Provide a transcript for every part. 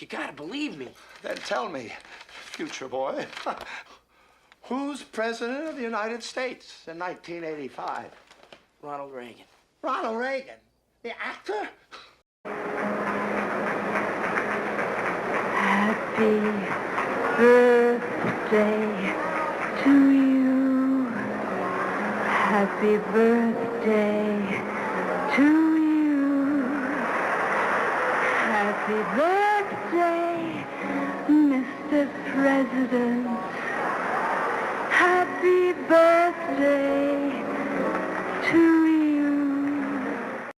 You gotta believe me. Then tell me, future boy, who's president of the United States in 1985? Ronald Reagan. Ronald Reagan, the actor? Happy birthday to you. Happy birthday to you. Happy birthday, Mr. President. Happy birthday to you.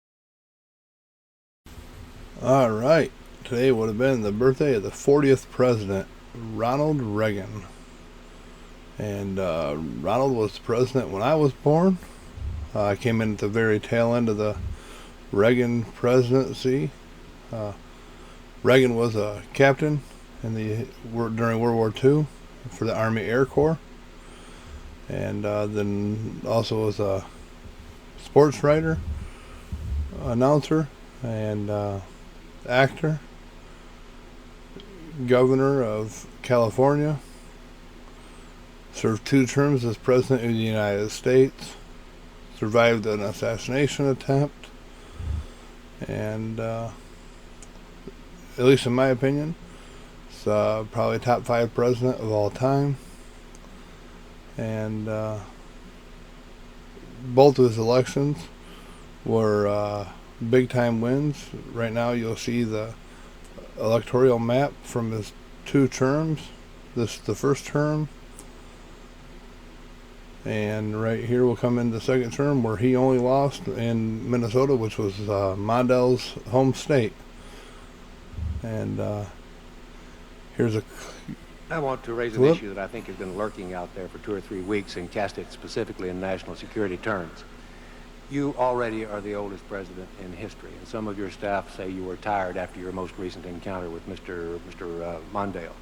All right. Today would have been the birthday of the 40th president, Ronald Reagan. And Ronald was the president when I was born. I came in at the very tail end of the Reagan presidency. Reagan was a captain during World War II for the Army Air Corps. And then also was a sports writer, announcer, and actor, governor of California, served 2 terms as president of the United States, survived an assassination attempt, and at least in my opinion, is probably top 5 president of all time. And both of his elections were big time wins. Right now you'll see the electoral map from his 2 terms. This is the first term, and right here will come in the second term, where he only lost in Minnesota, which was Mondale's home state. And here's a I want to raise an issue that I think has been lurking out there for 2 or 3 weeks and cast it specifically in national security terms. You already are the oldest president in history, and some of your staff say you were tired after your most recent encounter with Mr. Mondale.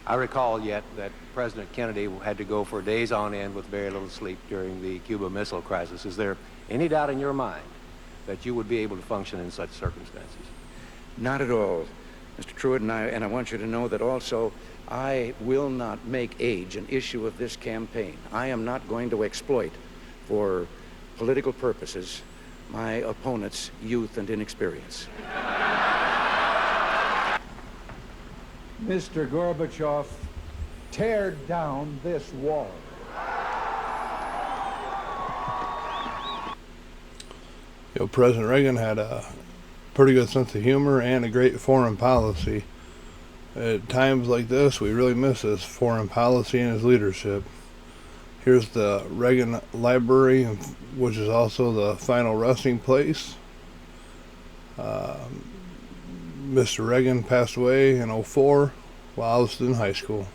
I recall yet that President Kennedy had to go for days on end with very little sleep during the Cuba Missile Crisis. Is there any doubt in your mind that you would be able to function in such circumstances? Not at all, Mr. Truitt, and I want you to know that also I will not make age an issue of this campaign. I am not going to exploit, for political purposes, my opponent's youth and inexperience. Mr. Gorbachev, tear down this wall. President Reagan had a pretty good sense of humor and a great foreign policy. At times like this, we really miss his foreign policy and his leadership. Here's the Reagan Library, which is also the final resting place. Mr. Reagan passed away in 2004 while I was in high school.